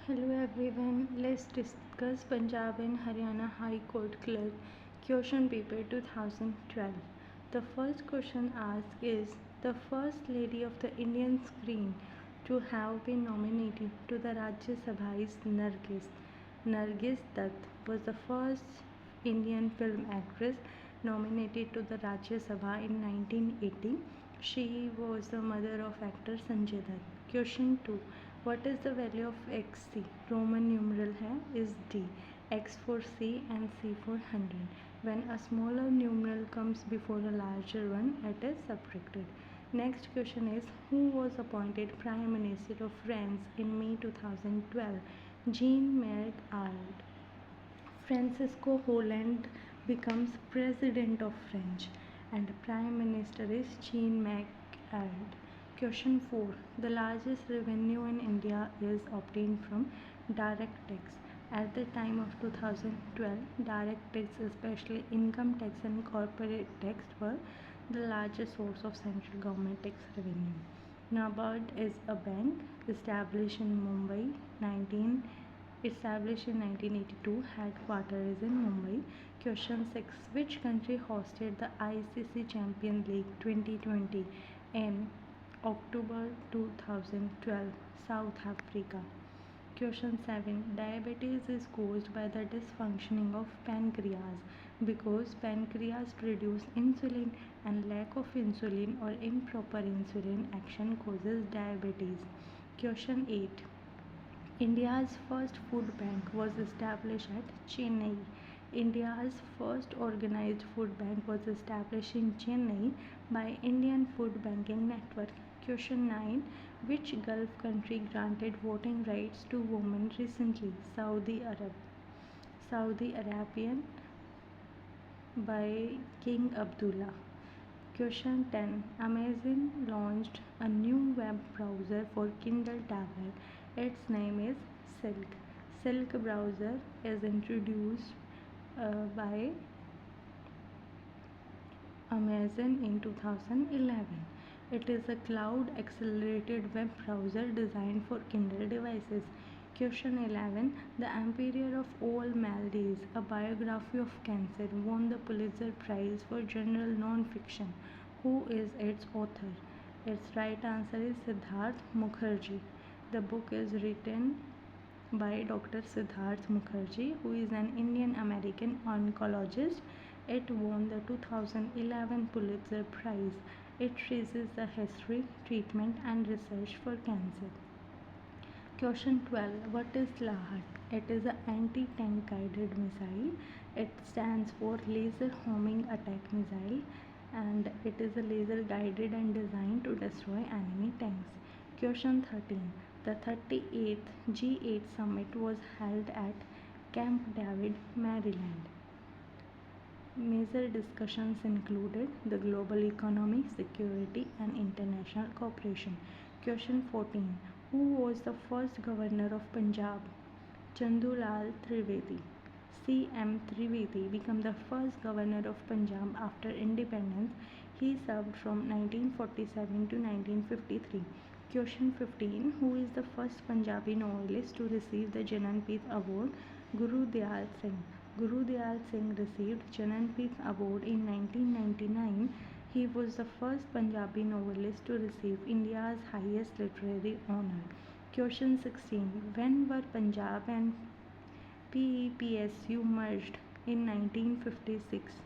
Hello everyone, let's discuss Punjab and Haryana High Court Clerk question paper 2012. The first question asked is the first lady of the Indian screen to have been nominated to the Rajya Sabha is Nargis. Nargis Dutt was the first Indian film actress nominated to the Rajya Sabha in 1980. She was the mother of actor Sanjay Dutt. Question 2. What is the value of XC? Roman numeral is D. X for C and C for 100. When a smaller numeral comes before a larger one, it is subtracted. Next question is who was appointed Prime Minister of France in May 2012? Jean-Marc Ayrault. Francisco Hollande becomes President of France and Prime Minister is Jean-Marc Ayrault. Question 4. The largest revenue in India is obtained from direct tax. At the time of 2012, direct tax, especially income tax and corporate tax, were the largest source of central government tax revenue. NABARD is a bank established in Mumbai 1982, headquarters is in Mumbai. Question 6. Which country hosted the ICC Champions League 2020 in October 2012? South Africa. Question 7. Diabetes is caused by the dysfunctioning of pancreas because pancreas produces insulin and lack of insulin or improper insulin action causes diabetes. Question 8. India's first food bank was established at Chennai. India's first organized food bank was established in Chennai by Indian Food Banking Network. Question 9. Which Gulf country granted voting rights to women recently? Saudi Arabian by King Abdullah. Question 10. Amazon launched a new web browser for Kindle tablet. Its name is Silk. Silk browser is introduced by Amazon in 2011. It is a cloud accelerated web browser designed for Kindle devices. Question 11. The Emperor of All Maldives, a biography of cancer, won the Pulitzer Prize for general non-fiction. Who is its author? Its right answer is Siddharth Mukherjee. The book is written by Dr. Siddharth Mukherjee, who is an Indian-American oncologist. It won the 2011 Pulitzer Prize. It traces the history, treatment and research for cancer. Question 12. What is LAHAT? It is an anti-tank guided missile. It stands for Laser Homing Attack Missile and it is a laser guided and designed to destroy enemy tanks. Question 13. The 38th G8 summit was held at Camp David, Maryland. Major discussions included the global economy, security and international cooperation. Question 14. Who was the first governor of Punjab? Chandulal Trivedi. C.M. Trivedi became the first governor of Punjab after independence. He served from 1947 to 1953. Question 15. Who is the first Punjabi novelist to receive the Jnanpith Award? Guru Dayal Singh. Guru Dayal Singh received Jnanpith Award in 1999. He was the first Punjabi novelist to receive India's highest literary honor. Question 16. When were Punjab and PEPSU merged? In 1956.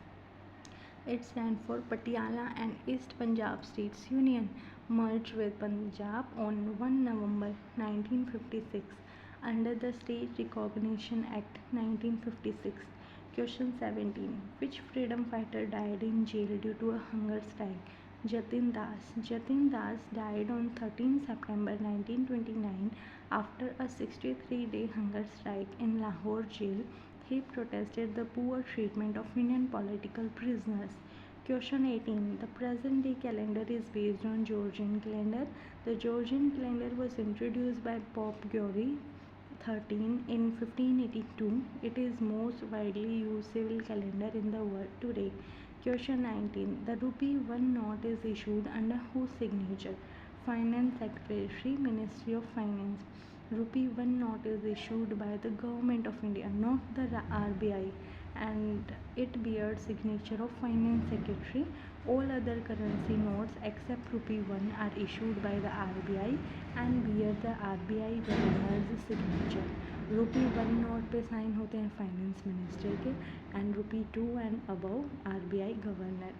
It stands for Patiala and East Punjab States Union. Merged with Punjab on 1 November 1956 under the State Recognition Act 1956. Question 17. Which freedom fighter died in jail due to a hunger strike? Jatin Das. Jatin Das died on 13 September 1929 after a 63-day hunger strike in Lahore jail. He protested the poor treatment of Indian political prisoners. Question 18. The present day calendar is based on Georgian calendar. The Georgian calendar was introduced by Pope Gregory XIII in 1582. It is most widely used civil calendar in the world today. Question 19. The rupee 1 note is issued under whose signature? Finance Secretary, Ministry of Finance. Rupee 1 note is issued by the Government of India, not the RBI, and it bears signature of Finance Secretary. All other currency notes except Rupee 1 are issued by the RBI and bear the RBI Governor's signature. Rupee 1 note पे sign होते हैं finance minister के and Rupee 2 and above RBI Governor.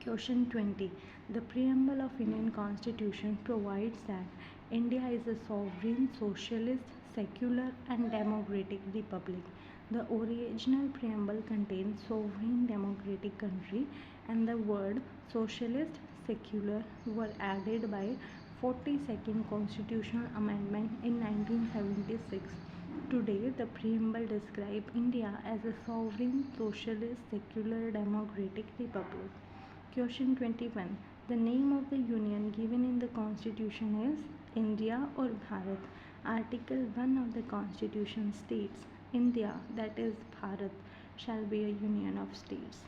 Question 20. The preamble of Indian Constitution provides that India is a sovereign, socialist, secular and democratic republic. The original preamble contains sovereign democratic country and the word socialist, secular were added by 42nd Constitutional Amendment in 1976. Today, the preamble describes India as a sovereign, socialist, secular, democratic republic. Question 21. The name of the union given in the constitution is India or Bharat. Article 1 of the constitution states India, that is Bharat, shall be a union of states.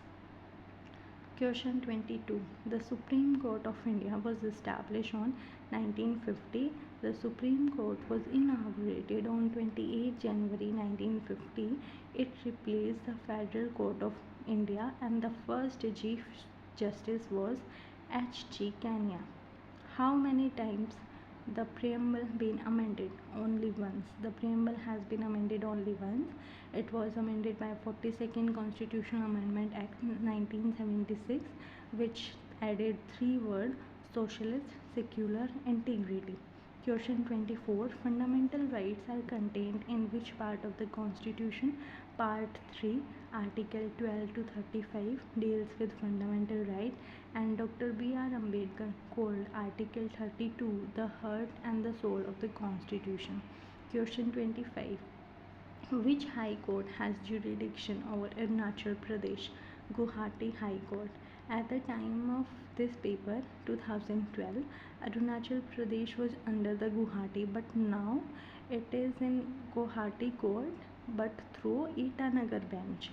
Question 22. The Supreme Court of India was established on 1950. The Supreme Court was inaugurated on 28 January 1950. It replaced the Federal Court of India and the first Chief Justice was H.G. Kanya. How many times the preamble been amended? Only once. The preamble has been amended only once. It was amended by 42nd Constitutional Amendment Act 1976, which added 3 words: socialist, secular, integrity. Question 24. Fundamental rights are contained in which part of the Constitution? Part 3, Article 12 to 35 deals with fundamental rights, and Dr. B.R. Ambedkar called Article 32 the heart and the soul of the Constitution. Question 25. Which High Court has jurisdiction over Arunachal Pradesh? Guwahati High Court. At the time of this paper, 2012, Arunachal Pradesh was under the Guwahati, but now it is in Guwahati Court but through Itanagar bench.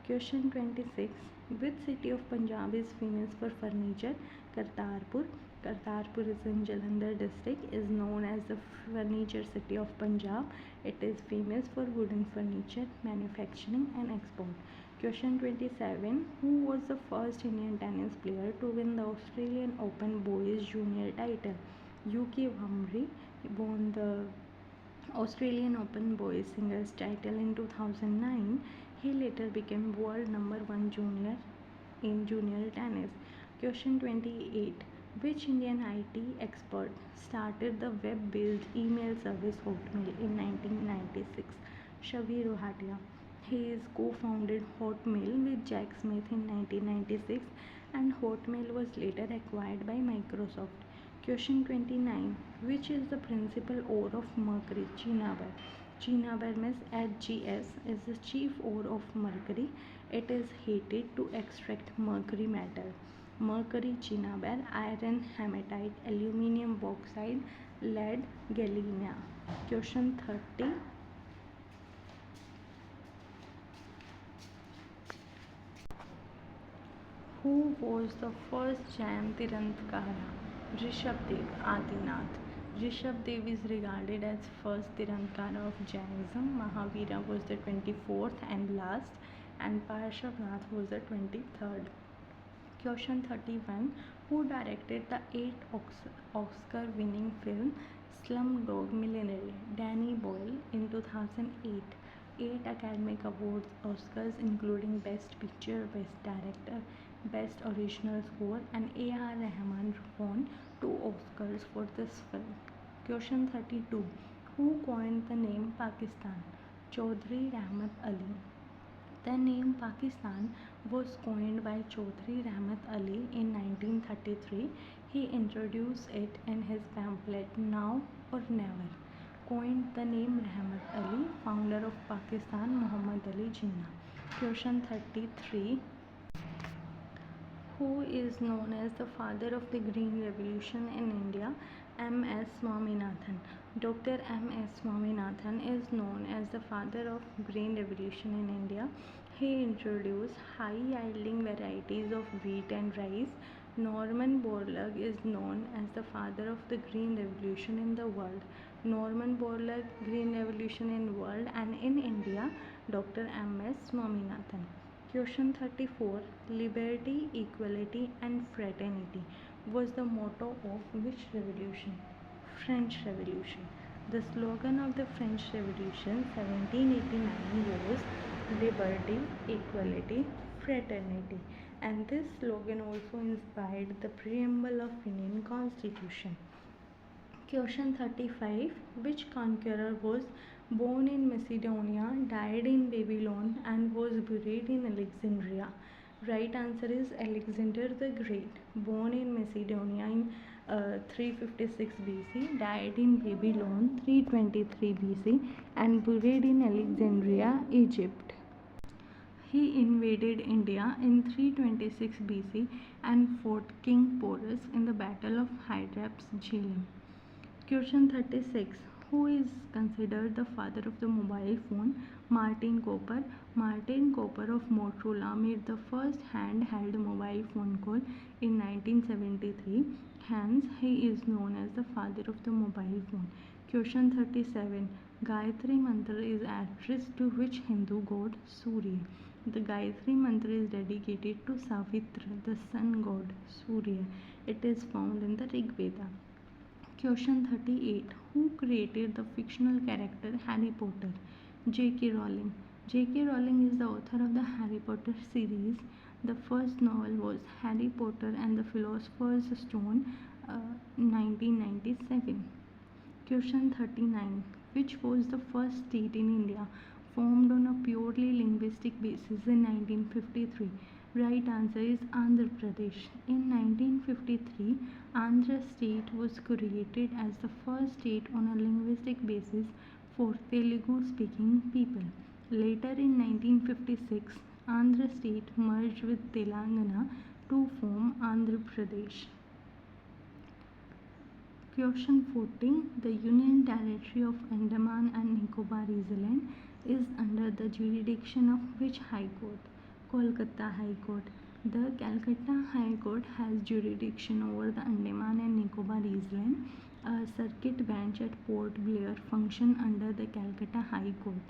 Question 26. Which city of Punjab is famous for furniture? Kartarpur. Kartarpur is in Jalandhar district, is known as the furniture city of Punjab. It is famous for wooden furniture manufacturing and export. Question 27. Who was the first Indian tennis player to win the Australian Open Boys Junior title? UK Wamry won the Australian Open Boys Singles title in 2009. He later became world number 1 junior in junior tennis. Question 28. Which Indian IT expert started the web-based email service Hotmail in 1996? Shavi Rohatia. He is co-founded Hotmail with Jack Smith in 1996 and Hotmail was later acquired by Microsoft. Question 29. Which is the principal ore of mercury? Cinnabar. Cinnabar means HGS is the chief ore of mercury. It is heated to extract mercury metal. Mercury, cinnabar, iron, hematite, aluminium bauxite, lead, galena. Question 30. Who was the first Jain Tirandkara? Rishabdev Adinath. Rishabdev is regarded as first Tirandkara of Jainism. Mahavira was the 24th and last, and Parshvanath was the 23rd. Question 31. Who directed the 8th Oscar-winning film Slumdog Millionaire? Danny Boyle in 2008. 8 Academy Awards Oscars including Best Picture, Best Director, Best Original Score, and A.R. Rahman won 2 Oscars for this film. Question 32. Who coined the name Pakistan? Chaudhry Rahmat Ali. The name Pakistan was coined by Chaudhry Rahmat Ali in 1933. He introduced it in his pamphlet Now or Never. Coined the name Rahmat Ali, founder of Pakistan Muhammad Ali Jinnah. Question 33. Who is known as the father of the Green Revolution in India? M.S. Swaminathan. Dr. M.S. Swaminathan is known as the father of Green Revolution in India. He introduced high-yielding varieties of wheat and rice. Norman Borlaug is known as the father of the Green Revolution in the world. Norman Borlaug, Green Revolution in World, and in India, Dr. M.S. Swaminathan. Question 34. Liberty, equality, and fraternity was the motto of which revolution? French Revolution. The slogan of the French Revolution 1789 was Liberty, Equality, Fraternity, and this slogan also inspired the preamble of Indian Constitution. Question 35. Which conqueror was born in Macedonia, died in Babylon, and was buried in Alexandria? Right answer is Alexander the Great, born in Macedonia in 356 BC, died in Babylon 323 BC, and buried in Alexandria, Egypt. He invaded India in 326 BC and fought King Porus in the Battle of Hydaspes Jhelum. Question 36. Who is considered the father of the mobile phone? Martin Cooper. Martin Cooper of Motorola made the first handheld mobile phone call in 1973. Hence, he is known as the father of the mobile phone. Question 37. Gayatri Mantra is addressed to which Hindu god? Surya. The Gayatri Mantra is dedicated to Savitra, the sun god Surya. It is found in the Rig Veda. Question 38. Who created the fictional character Harry Potter? J.K. Rowling. J.K. Rowling is the author of the Harry Potter series. The first novel was Harry Potter and the Philosopher's Stone, 1997. Question 39. Which was the first state in India formed on a purely linguistic basis in 1953? Right answer is Andhra Pradesh. In 1953, Andhra state was created as the first state on a linguistic basis for Telugu speaking people. Later in 1956, Andhra state merged with Telangana to form Andhra Pradesh. Question 14. The Union Territory of Andaman and Nicobar Island is under the jurisdiction of which High Court? Kolkata High Court. The Calcutta High Court has jurisdiction over the Andaman and Nicobar Island. A circuit bench at Port Blair function under the Calcutta High Court.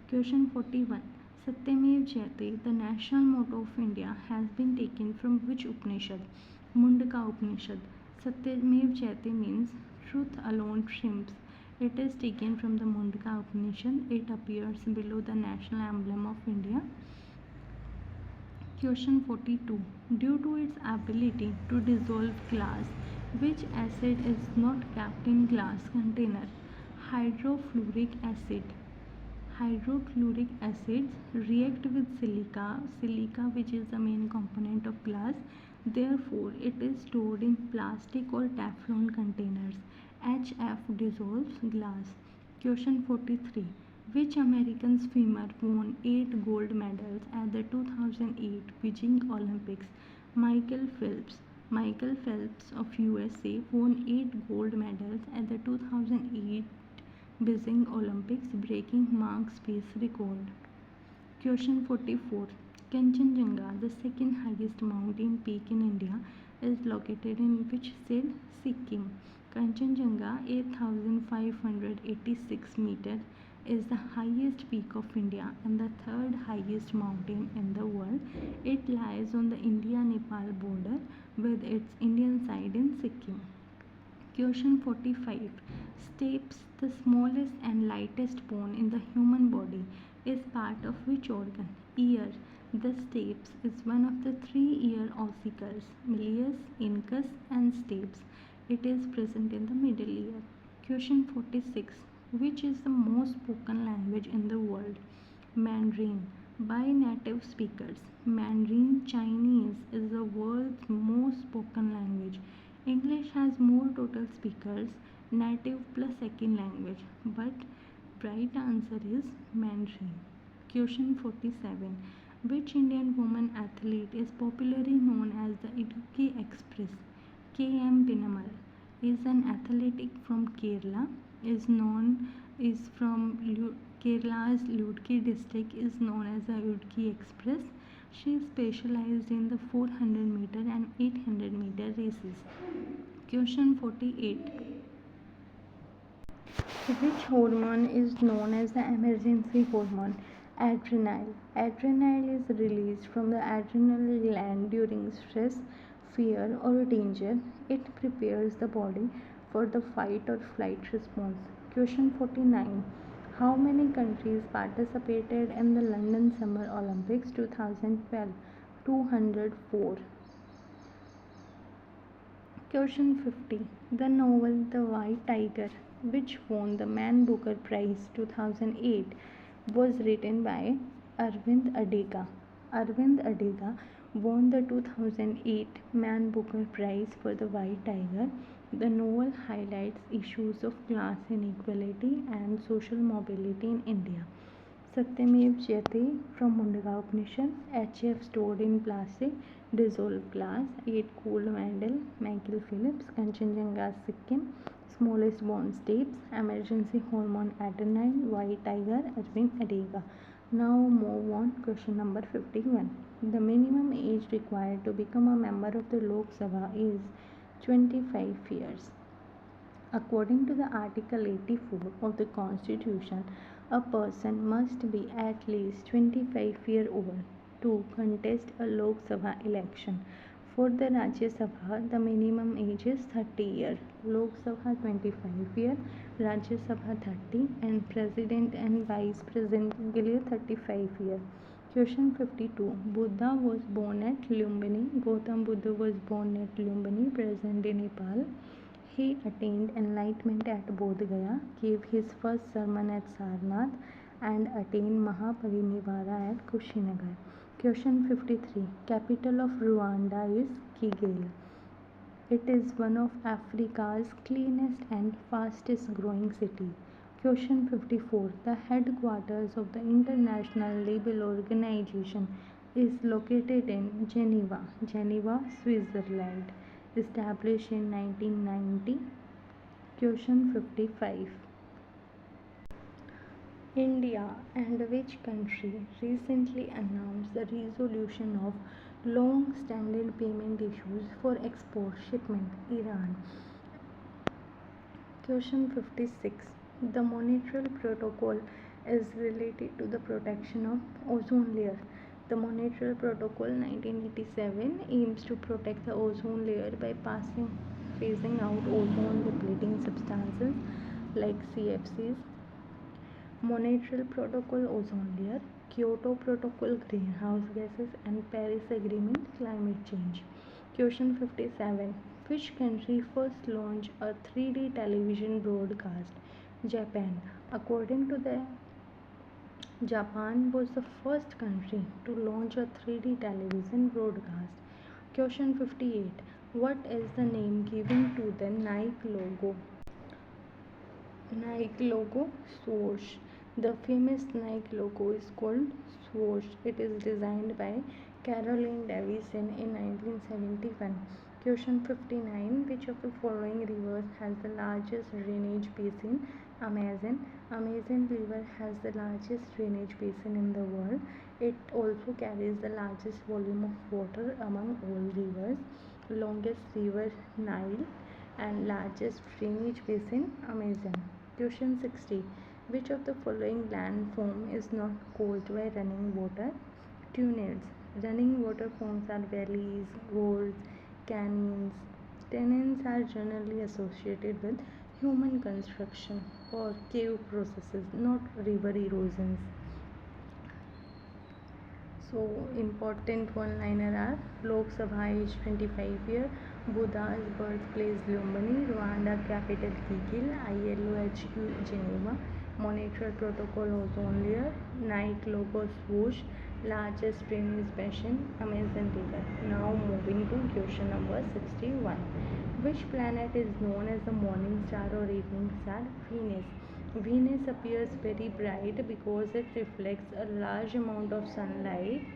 Question 41. Satyamev Jayate, the national motto of India, has been taken from which Upanishad? Mundaka Upanishad. Satyamev Jayate means truth alone triumphs. It is taken from the Mundaka Upanishad. It appears below the national emblem of India. Question 42. Due to its ability to dissolve glass, which acid is not kept in glass container? Hydrofluoric acid. Hydrofluoric acids react with silica which is the main component of glass. Therefore, it is stored in plastic or Teflon containers. HF dissolves glass. Question 43. Which American swimmer won 8 gold medals at the 2008 Beijing Olympics? Michael Phelps. Michael Phelps of USA won 8 gold medals at the 2008 Beijing Olympics, breaking Mark's pace record. Question 44. Kanchenjunga, the second highest mountain peak in India, is located in which state? Sikkim. Kanchenjunga, 8,586 meters, is the highest peak of India and the third highest mountain in the world. It lies on the India-Nepal border with its Indian side in Sikkim. Question 45. Stapes, the smallest and lightest bone in the human body, is part of which organ? Ear. The stapes is one of the 3 ear ossicles, malleus, incus and stapes. It is present in the middle ear. Question 46. Which is the most spoken language in the world? Mandarin. By native speakers. Mandarin Chinese is the world's most spoken language. English has more total speakers, native plus second language, but right answer is Mandarin. Question 47. Which Indian woman athlete is popularly known as the Idukki Express? K.M. Pinamal is an athlete from Kerala. Is from Kerala's Idukki district, is known as the Idukki Express. She is specialized in the 400 meter and 800 meter races. Question 48. Which hormone is known as the emergency hormone? Adrenaline. Adrenaline is released from the adrenal gland during stress, fear, or danger. It prepares the body for the fight or flight response. Question 49. How many countries participated in the London Summer Olympics 2012? 204. Question 50. The novel The White Tiger, which won the Man Booker Prize 2008, was written by Arvind Adega. Arvind Adega won the 2008 Man Booker Prize for The White Tiger. The novel highlights issues of class inequality and social mobility in India. Satyamev Jayate from Mundaka Upanishad, HF stored in plastic, dissolved glass, 8 gold medal, Michael Phillips, Kanchenjunga Sikkim, smallest bond states, emergency hormone adrenaline, white tiger, Arvind Adega. Now move on, question number 51. The minimum age required to become a member of the Lok Sabha is 25 years. According to the Article 84 of the Constitution, a person must be at least 25 years old to contest a Lok Sabha election. For the Rajya Sabha, the minimum age is 30 years. Lok Sabha 25 years, Rajya Sabha 30, and President and Vice President के लिए 35 years. Question 52. Buddha was born at Lumbini. Gautam Buddha was born at Lumbini, present in Nepal. He attained enlightenment at Bodh Gaya, gave his first sermon at Sarnath, and attained Mahaparinirvana at Kushinagar. Question 53. Capital of Rwanda is Kigali. It is one of Africa's cleanest and fastest growing city. Question 54. The headquarters of the International Labour Organization is located in Geneva, Switzerland. Established in 1990. Question 55. India and which country recently announced the resolution of long-standing payment issues for export shipment? Iran. Question 56. The Montreal Protocol is related to the protection of ozone layer. The Montreal Protocol 1987 aims to protect the ozone layer by phasing out ozone depleting substances like CFCs. Montreal Protocol ozone layer, Kyoto Protocol greenhouse gases, and Paris Agreement climate change. Question 57. Which country first launched a 3D television broadcast? Japan. According to the Japan was the first country to launch a 3D television broadcast. Question 58. What is the name given to the Nike logo? Nike logo, swoosh. The famous Nike logo is called swoosh. It is designed by Caroline Davison in 1971. Question 59. Which of the following rivers has the largest drainage basin? Amazon. Amazon River has the largest drainage basin in the world. It also carries the largest volume of water among all rivers. Longest river Nile and largest drainage basin Amazon. Question 60. Which of the following landform is not caused by running water? Tunnels. Running water forms are valleys, gorges, canyons. Tunnels are generally associated with human construction or cave processes, not river erosions. So important one-liner are Lok Sabha age 25 year, Buddha's birthplace Lumbini, Rwanda capital Kigali, ILO HQ Geneva, Montreal Protocol ozone layer, Nike logo swoosh, largest drainage basin Amazon River. Now moving to question number 61. Which planet is known as the morning star or evening star? Venus. Venus appears very bright because it reflects a large amount of sunlight.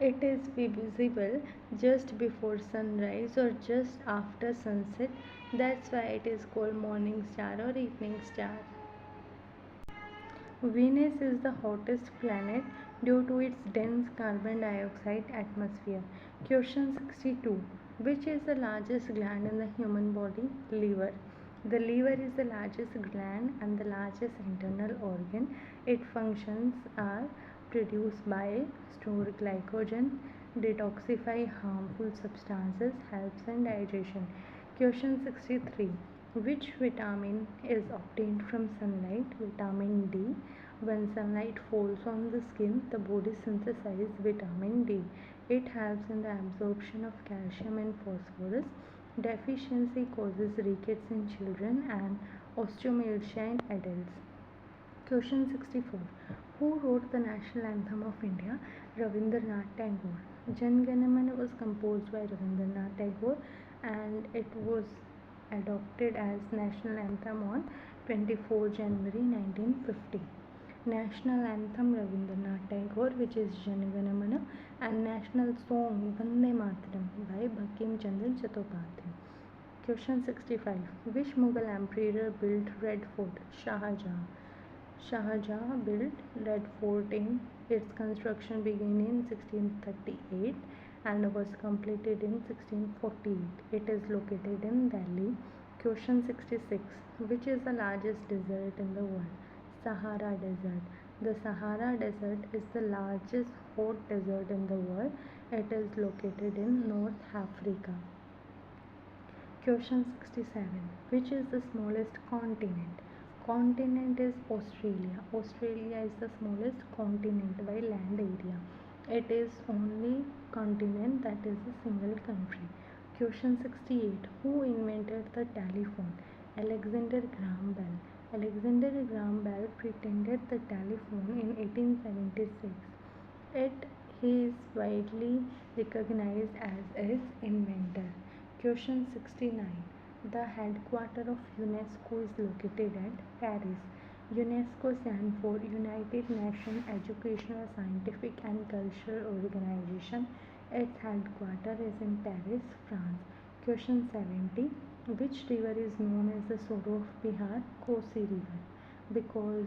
It is visible just before sunrise or just after sunset. That's why it is called morning star or evening star. Venus is the hottest planet due to its dense carbon dioxide atmosphere. Question 62. Which is the largest gland in the human body? Liver. The liver is the largest gland and the largest internal organ. Its functions are produce bile, store glycogen, detoxify harmful substances, helps in digestion. Question 63. Which vitamin is obtained from sunlight? Vitamin D. When sunlight falls on the skin, the body synthesizes vitamin D. It helps in the absorption of calcium and phosphorus. Deficiency causes rickets in children and osteomalacia in adults. Question 64. Who wrote the national anthem of India? Rabindranath Tagore. Jan Gana Mana was composed by Rabindranath Tagore and it was adopted as national anthem on 24 January 1950. National anthem Rabindranath Tagore, which is Jan Gana Mana, and national song Vande Mataram by Bankim Chandra Chattopadhyay. Question 65. Which Mughal emperor built Red Fort? Shah Jahan. Shah Jahan built Red Fort in its construction began in 1638 and was completed in 1648. It is located in Delhi. Question 66. Which is the largest desert in the world? Sahara Desert. The Sahara Desert is the largest hot desert in the world. It is located in North Africa. Question 67. Which is the smallest continent? Continent is Australia. Australia is the smallest continent by land area. It is only continent that is a single country. Question 68. Who invented the telephone? Alexander Graham Bell. Alexander Graham Bell patented the telephone in 1876. He is widely recognized as its inventor. Question 69. The headquarters of UNESCO is located at Paris. UNESCO stands for United Nations Educational, Scientific and Cultural Organization. Its headquarters is in Paris, France. Question 70. Which river is known as the sorrow of Bihar? Kosi River. Because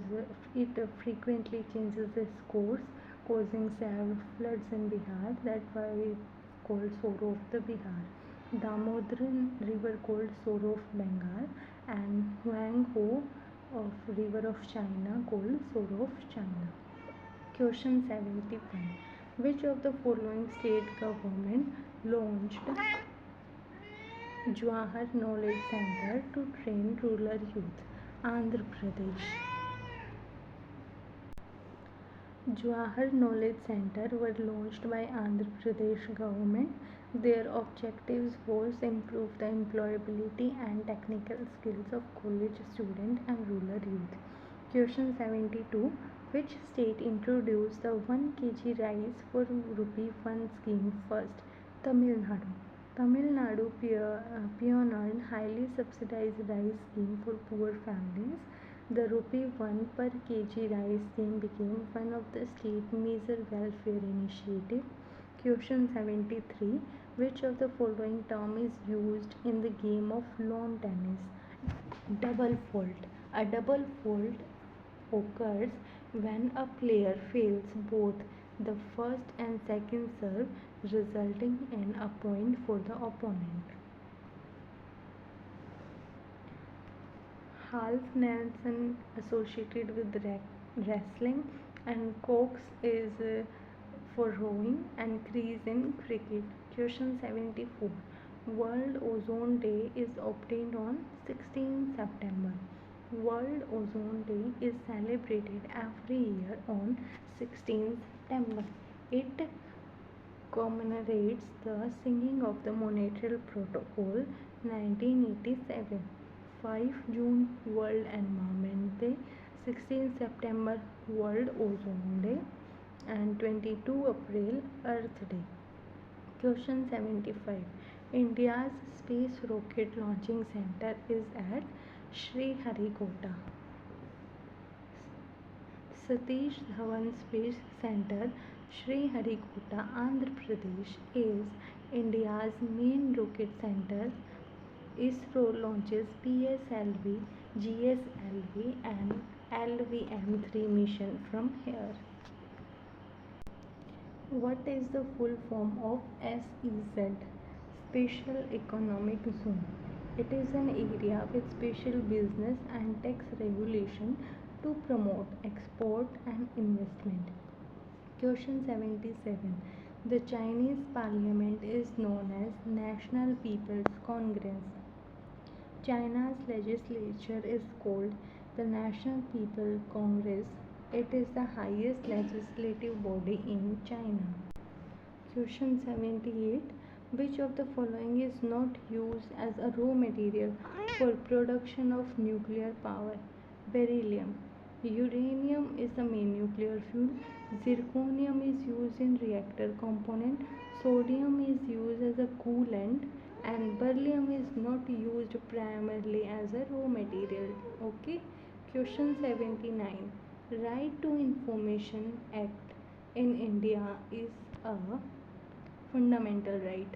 it frequently changes its course, causing severe floods in Bihar. That's why it's called sorrow of the Bihar. Damodar river called sorrow of Bengal, and Huanghe of river of China called sorrow of China. Question 71. Which of the following state government launched Jawahar Knowledge Center to train rural youth? Andhra Pradesh. Jawahar Knowledge Center were launched by Andhra Pradesh government. Their objectives was improve the employability and technical skills of college student and rural youth. Question 72. Which state introduced the 1 kg rice for rupee 1 scheme first? Tamil Nadu. Tamil Nadu pioneered highly subsidized rice scheme for poor families. The rupee 1 per kg rice scheme became one of the state major welfare initiative. Question 73. Which of the following term is used in the game of lawn tennis? Double fault. A double fault occurs when a player fails both the first and second serve, resulting in a point for the opponent. Half Nelson associated with wrestling, and Cox is for rowing, and Crease in cricket. Question 74. World Ozone Day is obtained on 16 September. World Ozone Day is celebrated every year on 16 September. It commemorates the signing of the Montreal Protocol 1987. 5 June World Environment Day, 16 September World Ozone Day, and 22 April Earth Day. Question 75. India's space rocket launching center is at Sriharikota. Satish Dhawan Space Center, Sriharikota, Andhra Pradesh, is India's main rocket center. ISRO launches PSLV, GSLV, and LVM-3 mission from here. What is the full form of SEZ? Special Economic Zone. It is an area with special business and tax regulation to promote export and investment. Question 77. The Chinese parliament is known as National People's Congress. China's legislature is called the National People Congress. It is the highest legislative body in China. Question 78. Which of the following is not used as a raw material for production of nuclear power? Beryllium. Uranium is the main nuclear fuel. Zirconium is used in reactor component. Sodium is used as a coolant, and beryllium is not used primarily as a raw material. Okay. Question 79. Right to Information Act in India is a fundamental right.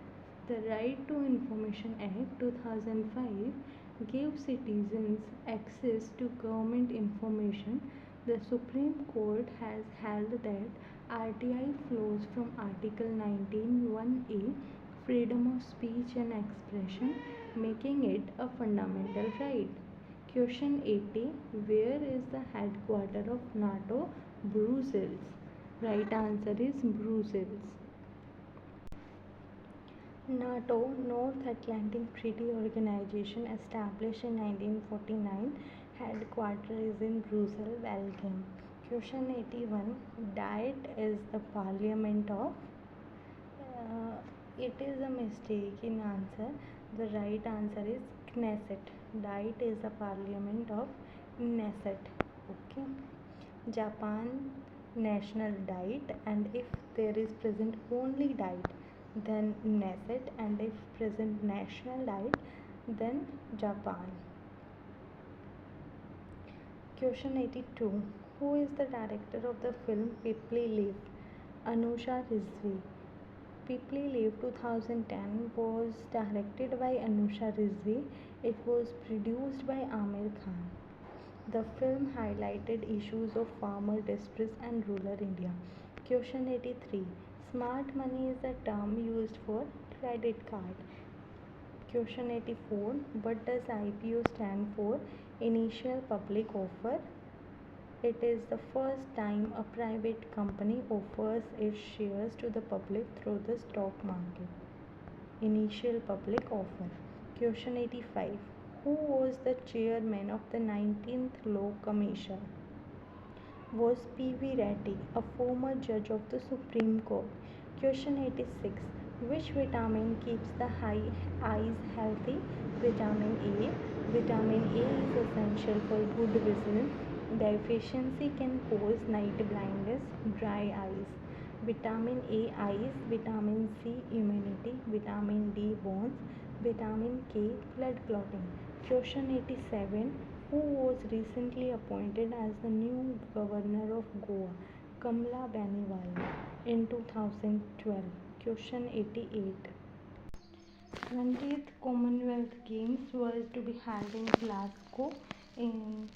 The Right to Information Act 2005 gave citizens access to government information. The Supreme Court has held that RTI flows from Article 19(1)(a), freedom of speech and expression, making it a fundamental right. Question 80. Where is the headquarters of NATO? Brussels. Right answer is Brussels. NATO, North Atlantic Treaty Organization, established in 1949, headquarters is in Brussels, Belgium. Question 81. Diet is the parliament of? It is a mistake in answer. The right answer is Knesset. Diet is the parliament of Knesset. Okay. Japan national diet, and if there is present only diet, then Knesset, and if present national diet, then Japan. Question 82. Who is the director of the film People Live? Anusha Rizvi. People Live 2010 was directed by Anusha Rizvi. It was produced by Amir Khan. The film highlighted issues of farmer distress and rural India. Question 83. Smart money is a term used for credit card. Question 84. What does IPO stand for? Initial public offer. It is the first time a private company offers its shares to the public through the stock market. Initial public offer. Question 85. Who was the chairman of the 19th Law Commission? Was P.V. Reddy, a former judge of the Supreme Court. Question 86. Which vitamin keeps the eyes healthy? Vitamin A. Vitamin A is essential for good vision. Deficiency can cause night blindness, dry eyes. Vitamin A eyes, vitamin C immunity, vitamin D bones, vitamin K blood clotting. Question 87. Who was recently appointed as the new governor of Goa? Kamla Baniwal in 2012. Question 88. 20th Commonwealth Games were to be held in Glasgow in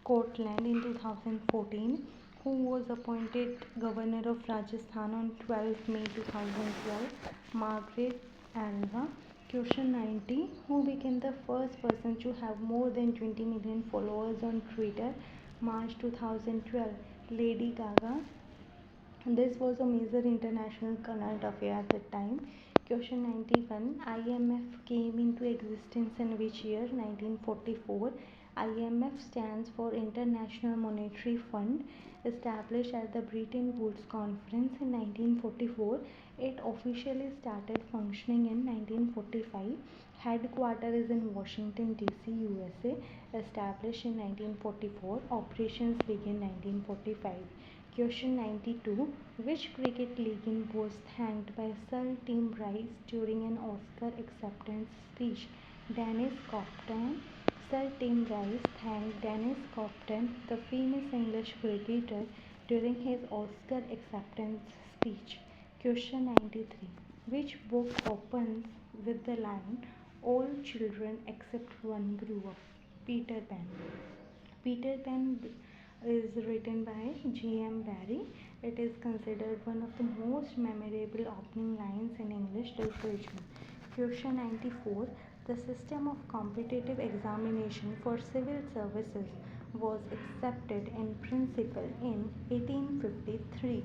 Scotland in 2014. Who was appointed Governor of Rajasthan on 12 May 2012? Margaret Alva. Question 90. Who became the first person to have more than 20 million followers on Twitter? March 2012. Lady Gaga. This was a major international current affair at the time. Question 91. IMF came into existence in which year? 1944. IMF stands for International Monetary Fund. Established at the Bretton Woods Conference in 1944, it officially started functioning in 1945. Headquarters is in Washington, D.C., USA. Established in 1944. Operations began 1945. Question 92. Which cricket legend was thanked by Sir Tim Rice during an Oscar acceptance speech? Dennis Copton. Sir Tim Rice thanked Dennis Copton, the famous English cricketer, during his Oscar acceptance speech. Question 93. Which book opens with the line, "All children except one grew up"? Peter Pan. Peter Pan is written by G.M. Barrie. It is considered one of the most memorable opening lines in English literature. Question 94. The system of competitive examination for civil services was accepted in principle in 1853,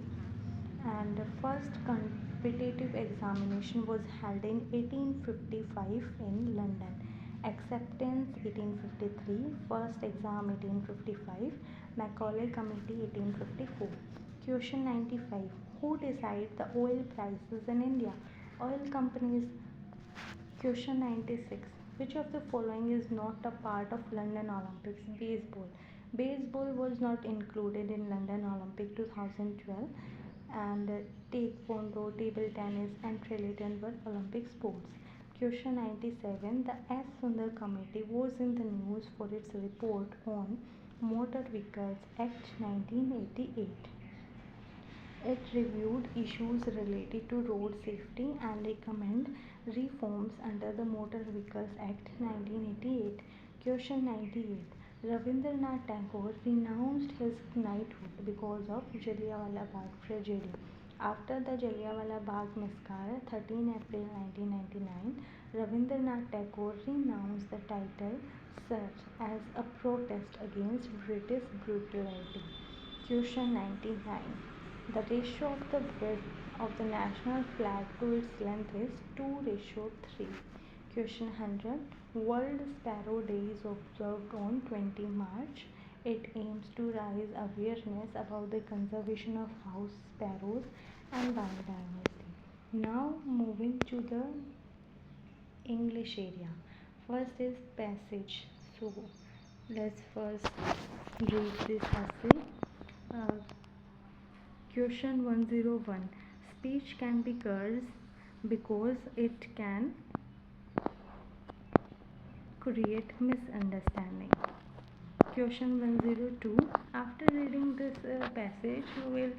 and the first competitive examination was held in 1855 in London. Acceptance 1853, first exam 1855, Macaulay Committee 1854. Question 95. Who decide the oil prices in India? Oil companies. Question 96. Which of the following is not a part of London Olympics? Baseball. Baseball was not included in London Olympic 2012, and taekwondo, table tennis and triathlon were Olympic sports. Question 97. The S. Sundar Committee was in the news for its report on Motor Vehicles Act 1988. It reviewed issues related to road safety and recommended reforms under the Motor Vehicles Act 1988. Question 98. Rabindranath Tagore renounced his knighthood because of Jallianwala Bagh tragedy. After the Jallianwala Bagh massacre, 13 April 1999, Rabindranath Tagore renounced the title Sir as a protest against British brutality. Question 99. The ratio of the width of the national flag to its length is 2:3. Question 100. World Sparrow Day is observed on 20 March. It aims to raise awareness about the conservation of house sparrows and biodiversity. Now moving to the English area. First is passage. So let's first read this essay. Uh, Question 101. Speech can be cursed because it can create misunderstanding. Question 102. After reading this passage, you will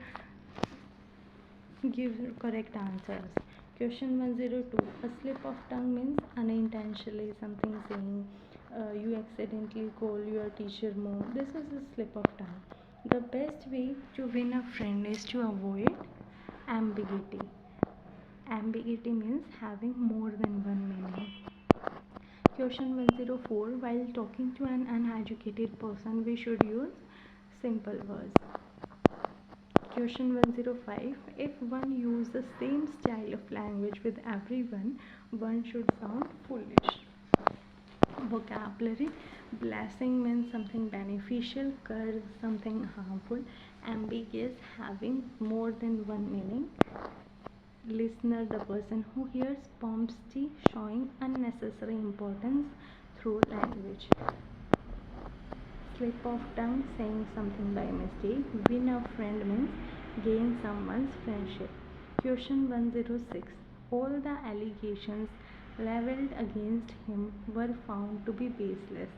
give correct answers. Question 102. A slip of tongue means unintentionally something saying you accidentally call your teacher mom. This is a slip of tongue. The best way to win a friend is to avoid ambiguity. Ambiguity means having more than one meaning. Question 104. While talking to an uneducated person, we should use simple words. Question 105. If one uses the same style of language with everyone, one should sound foolish. Vocabulary. Blessing means something beneficial, curse something harmful, ambiguous having more than one meaning. Listener, the person who hears, pomsty, showing unnecessary importance through language. Slip of tongue, saying something by mistake. Win a friend means gain someone's friendship. Question 106. All the allegations leveled against him were found to be baseless.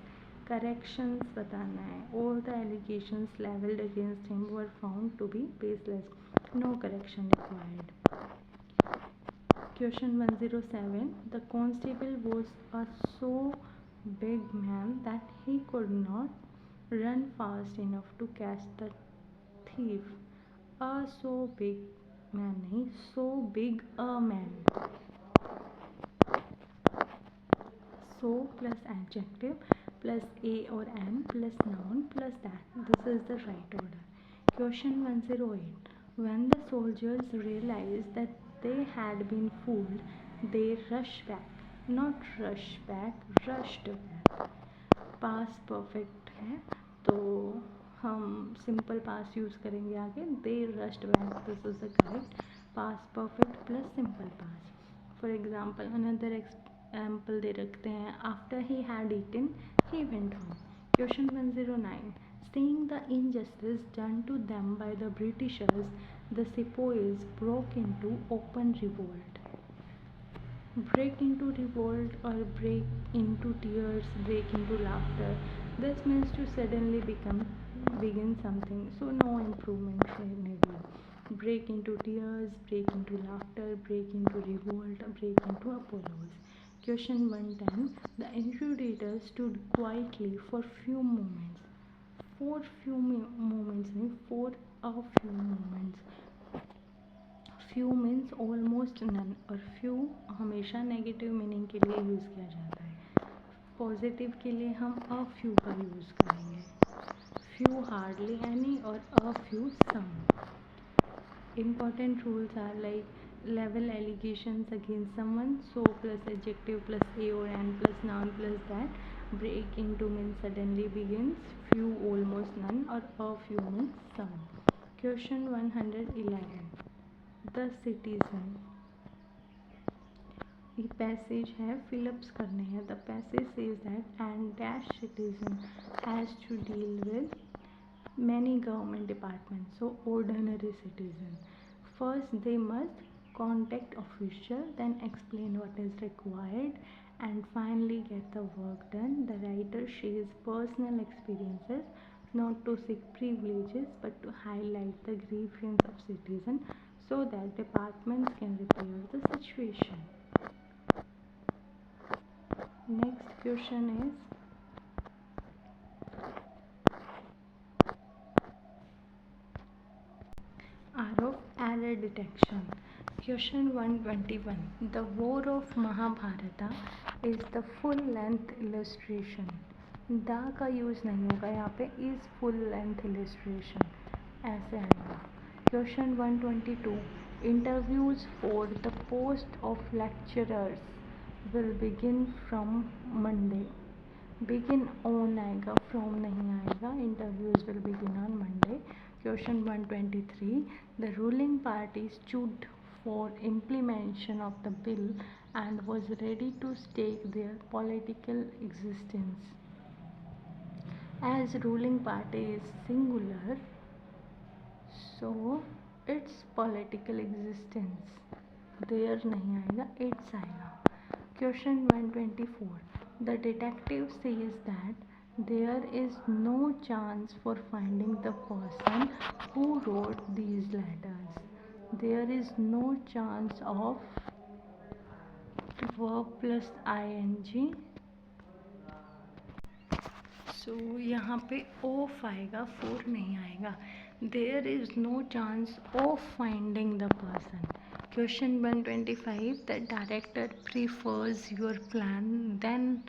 Corrections बताना है. All the allegations leveled against him were found to be baseless. No correction required. Question 107. The constable was a so big man that he could not run fast enough to catch the thief. A so big man नहीं, so big a man. So plus adjective plus a or an plus noun plus that. This is the right order. Question 108. When the soldiers realized that they had been fooled, they rushed back. Not rush back, rushed back. Past perfect है तो हम simple past use करेंगे आगे. They rushed back. This is the correct. Past perfect plus simple past. For example another example दे रखते हैं. After he had eaten he went home. Question 109. Seeing the injustice done to them by the Britishers, the sepoys broke into open revolt. Break into revolt or break into tears, break into laughter. This means to suddenly begin something. So no improvement needed. Break into tears, break into laughter, break into revolt, break into applause. Question 110. The intruder stood quietly for few moments. For few moments नहीं, for a few moments. Few means almost none और few हमेशा हमेशा negative meaning के लिए use किया जाता है। Positive के लिए हम अ फ्यू का यूज़ करेंगे, few hardly any or a few some. Important rules are like level allegations against someone, so plus adjective plus a or an plus noun plus that. Break into means suddenly begins, few almost none or a few means some. Question 111. The citizen. ये passage है, fill ups करने हैं. The passage says that and dash citizen has to deal with many government departments, so ordinary citizen. First they must contact official, then explain what is required, and finally get the work done. The writer shares personal experiences not to seek privileges but to highlight the grievance of citizen so that departments can repair the situation. Next question is R of error detection. Question 121. The war of Mahabharata is the full length illustration. The का use नहीं होगा यहाँ पे, is full length illustration ऐसे आएगा. Question 122. Interviews for the post of lecturers will begin from Monday. Begin on आएगा, from नहीं आएगा. Interviews will begin on Monday. Question 123. The ruling party stood for implementation of the bill and was ready to stake their political existence. As ruling party is singular, so its political existence there नहीं आएगा, its आएगा. Question 124. The detective says that there is no chance for finding the person who wrote these letters. There is no chance of verb plus ing. So यहाँ पे of आएगा, for नहीं आएगा. There is no chance of finding the person. Question 125. The director prefers your plan than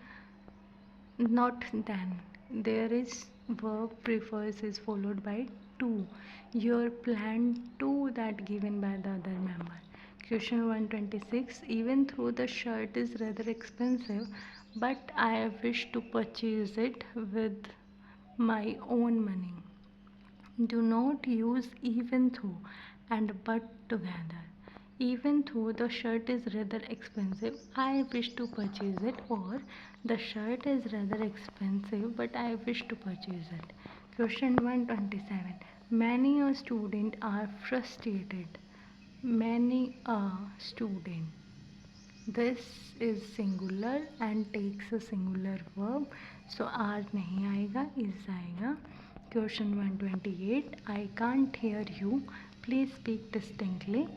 not than. There is verb prefers is followed by to. Your plan to that given by the other member. Question 126. Even though the shirt is rather expensive, but I wish to purchase it with my own money. Do not use even though and but together. Even though the shirt is rather expensive, I wish to purchase it, or the shirt is rather expensive but I wish to purchase it. Question 127. Many a student are frustrated. Many a student. This is singular and takes a singular verb, so are नहीं आएगा, is आएगा. Question 128. I can't hear you. Please speak distinctly.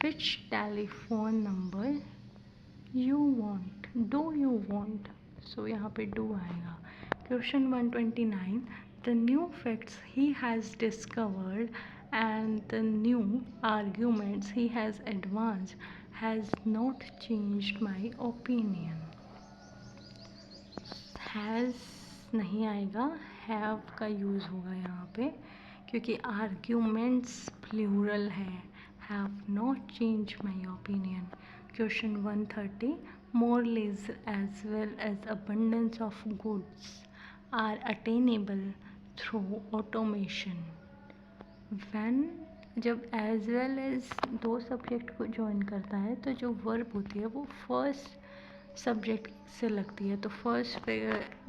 Which telephone number you want? Do you want? So यहाँ पे do आएगा. Question 129. The new facts he has discovered and the new arguments he has advanced has not changed my opinion. Has नहीं आएगा, have का use होगा यहाँ पे, क्योंकि arguments plural है. Have not changed my opinion. Question 130. More leisure as well as abundance of goods are attainable through automation. When जब as well as दो सब्जेक्ट को ज्वाइन करता है तो जो वर्ब होती है वो फर्स्ट सब्जेक्ट से लगती है. तो फर्स्ट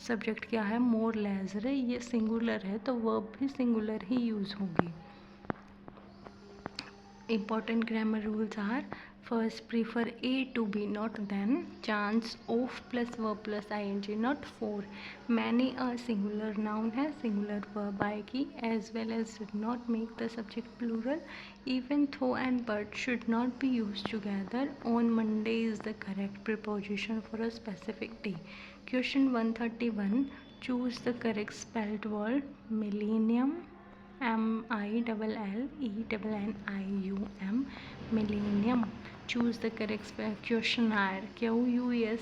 सब्जेक्ट क्या है, मोर लेजर है, ये सिंगुलर है तो वर्ब भी सिंगुलर ही यूज़ होगी. Important grammar rules are: first, prefer A to B, not then. Chance of plus verb plus ing, not for. Many a singular noun है, singular verb आएगी. As well as should not make the subject plural. Even though and but should not be used together. On Monday is the correct preposition for a specific day. Question 131. Choose the correct spelled word. Millennium. MILLENNIUM, millennium. Choose the correct spelling. Questionnaire. Questionnaire.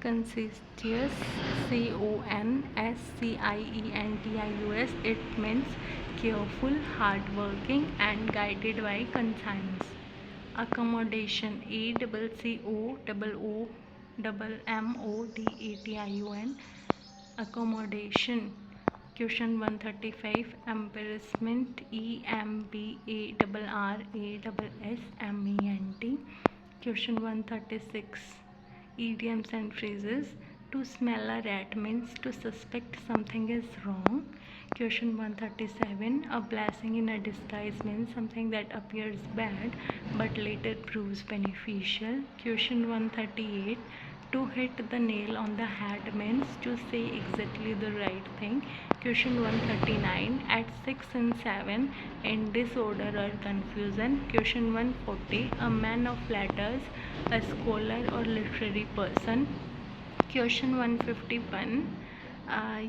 Conscientious. Conscientious. It means careful, hardworking, and guided by conscience. Accommodation. Accommodation. Accommodation. Question 135. Embarrassment. Embarrassment. Question 136. Idioms and phrases. To smell a rat means to suspect something is wrong. Question 137. A blessing in a disguise means something that appears bad but later proves beneficial. Question 138. To hit the nail on the head means to say exactly the right thing. Question 139. At 6 and 7 in disorder or confusion. Question 140. A man of letters, a scholar or literary person. Question 151.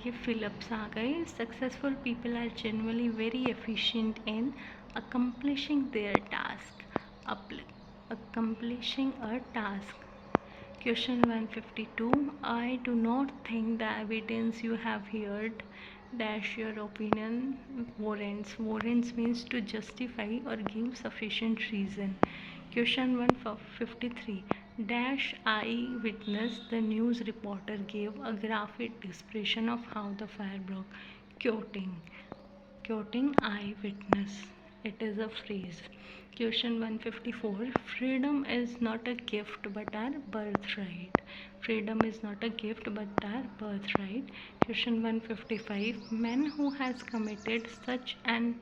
ये fill-ups आ गए. Successful people are generally very efficient in accomplishing their task. Accomplishing a task. Question 152. I do not think the evidence you have heard dash your opinion warrants. Warrants means to justify or give sufficient reason. Question 153. Dash eye witness. The news reporter gave a graphic description of how the fire broke. Quoting. Quoting eyewitness. It is a phrase. Question 154. Freedom is not a gift but our birthright. Freedom is not a gift but our birthright. Question 155. Man who has committed such an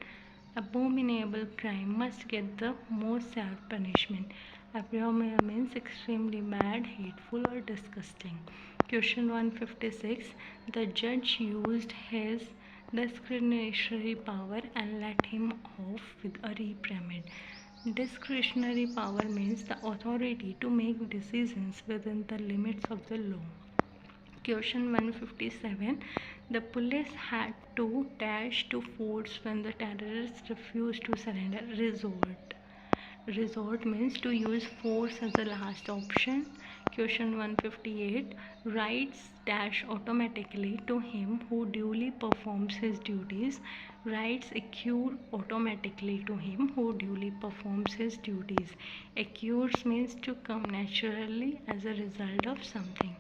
abominable crime must get the most severe punishment. Abominable means extremely bad, hateful, or disgusting. Question 156. The judge used his discretionary power and let him off with a reprimand. Discretionary power means the authority to make decisions within the limits of the law. Question 157. The police had to dash to force when the terrorists refused to surrender. Resort means to use force as a last option. Question 158. Rights dash automatically to him who duly performs his duties. Rights accrue automatically to him who duly performs his duties. Accrues means to come naturally as a result of something.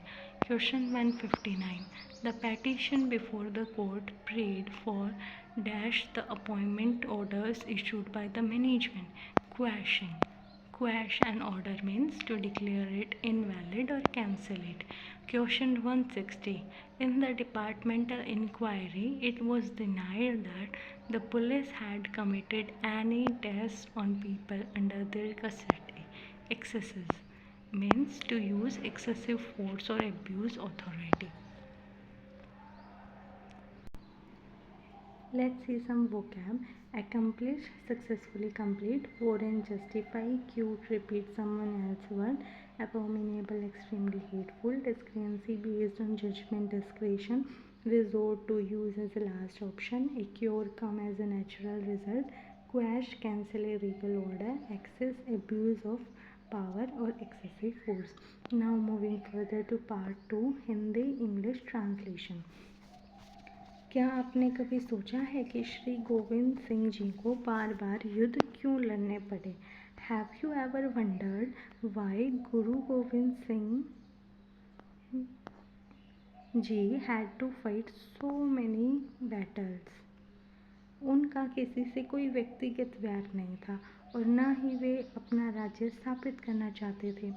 Question 159. The petition before the court prayed for dash the appointment orders issued by the management. Quashing. Quash an order means to declare it invalid or cancel it. Question 160. In the departmental inquiry, it was denied that the police had committed any tests on people under their custody. Excesses means to use excessive force or abuse authority. Let's see some vocab. Accomplish, successfully complete. Warrant, justify. Cute, repeat someone else's word. Abominable, extremely hateful. Discrepancy based on judgment, discretion. Resort, to use as a last option. A cure, come as a natural result. Quash, cancel a legal order. Excess, abuse of power or excessive force. Now moving further to part 2, Hindi English translation. क्या आपने कभी सोचा है कि श्री गोविंद सिंह जी को बार बार युद्ध क्यों लड़ने पड़े? Have you ever wondered why Guru Gobind Singh ji had to fight so many battles? उनका किसी से कोई व्यक्तिगत वैर नहीं था और न ही वे अपना राज्य स्थापित करना चाहते थे.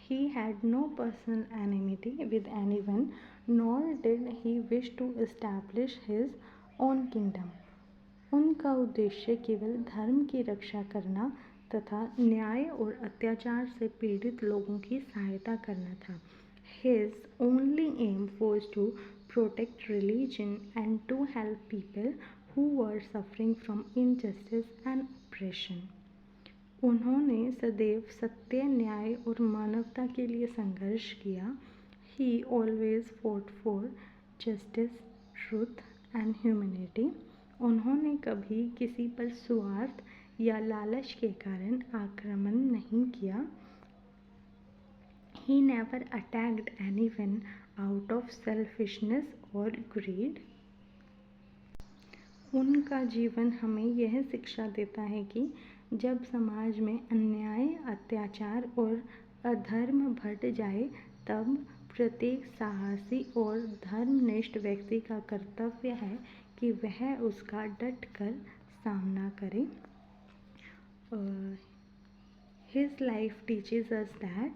He had no personal enmity with anyone, nor did he wish to establish his own kingdom. उनका उद्देश्य केवल धर्म की रक्षा करना तथा न्याय और अत्याचार से पीड़ित लोगों की सहायता करना था. His only aim was to protect religion and to help people who were suffering from injustice and oppression. उन्होंने सदैव सत्य, न्याय और मानवता के लिए संघर्ष किया. He always fought for justice, truth and humanity. उन्होंने कभी किसी पर स्वार्थ या लालच के कारण आक्रमण नहीं किया. He never attacked anyone out of selfishness or greed. उनका जीवन हमें यह शिक्षा देता है कि जब समाज में अन्याय, अत्याचार और अधर्म बढ़ जाए तब प्रत्येक साहसी और धर्मनिष्ठ व्यक्ति का कर्तव्य है कि वह उसका डट कर सामना करे. His life teaches us that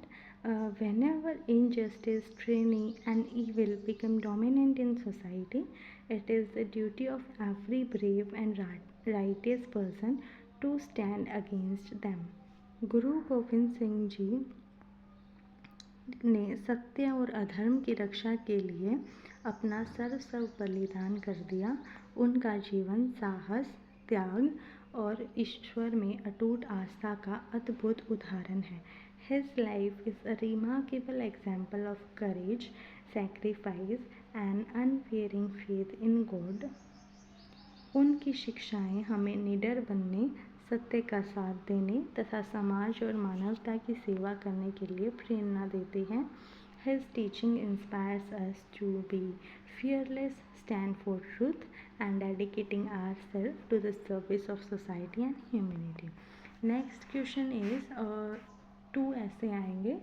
whenever injustice, tyranny, and evil become dominant in society, it is the duty of every brave and righteous person to stand against them. गुरु गोविंद सिंह जी ने सत्य और अधर्म की रक्षा के लिए अपना सर्वस्व बलिदान कर दिया. उनका जीवन साहस, त्याग और ईश्वर में अटूट आस्था का अद्भुत उदाहरण है. His life is a remarkable example of courage, sacrifice and unwavering faith in God. उनकी शिक्षाएं हमें निडर बनने, सत्य का साथ देने तथा समाज और मानवता की सेवा करने के लिए प्रेरणा देती हैं. His teaching inspires us to be fearless, stand for truth and dedicating ourselves to the service of society and humanity. Next question is 2 ऐसे आएंगे.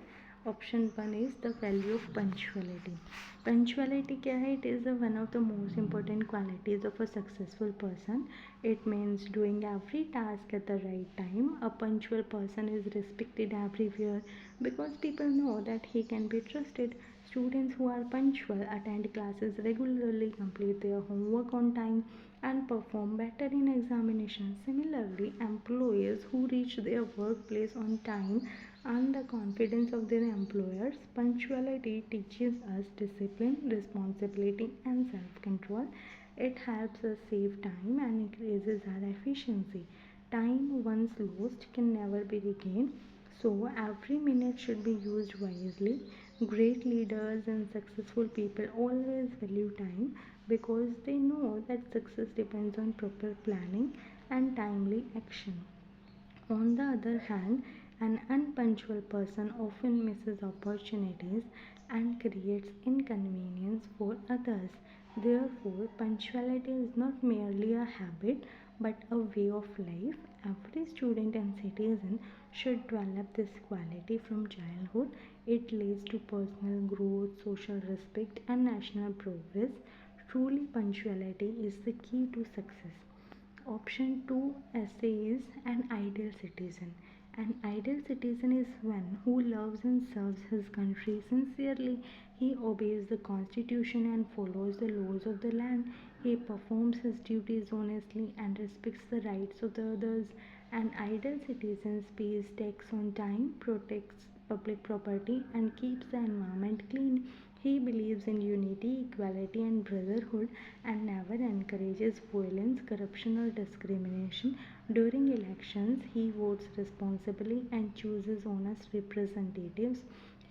Option 1 is the value of punctuality. Punctuality क्या है? It is one of the most important qualities of a successful person. It means doing every task at the right time. A punctual person is respected everywhere because people know that he can be trusted. Students who are punctual attend classes regularly, complete their homework on time, and perform better in examinations. Similarly, employees who reach their workplace on time earn the confidence of their employers. Punctuality teaches us discipline, responsibility, and self-control. It helps us save time and increases our efficiency. Time once lost can never be regained. So every minute should be used wisely. Great leaders and successful people always value time because they know that success depends on proper planning and timely action. On the other hand, an unpunctual person often misses opportunities and creates inconvenience for others. Therefore, punctuality is not merely a habit but a way of life. Every student and citizen should develop this quality from childhood. It leads to personal growth, social respect, and national progress. Truly, punctuality is the key to success. Option 2 says an ideal citizen. An ideal citizen is one who loves and serves his country sincerely. He obeys the constitution and follows the laws of the land. He performs his duties honestly and respects the rights of the others. An ideal citizen pays tax on time, protects public property, and keeps the environment clean. He believes in unity, equality, and brotherhood and never encourages violence, corruption, or discrimination. During elections, he votes responsibly and chooses honest representatives.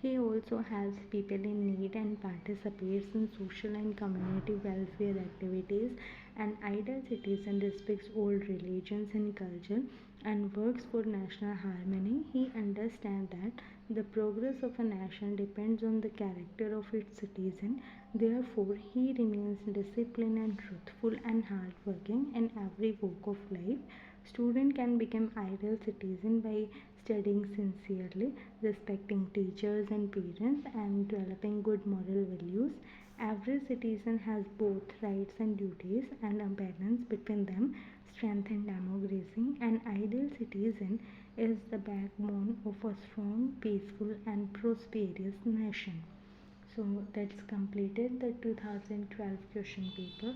He also helps people in need and participates in social and community welfare activities. An ideal citizen respects old religions and culture and works for national harmony. He understands that the progress of a nation depends on the character of its citizen. Therefore, he remains disciplined and truthful and hardworking in every walk of life. Student can become ideal citizen by studying sincerely, respecting teachers and parents, and developing good moral values. Every citizen has both rights and duties, and a balance between them strengthens democracy. An ideal citizen is the backbone of a strong, peaceful, and prosperous nation. So that's completed the 2012 question paper.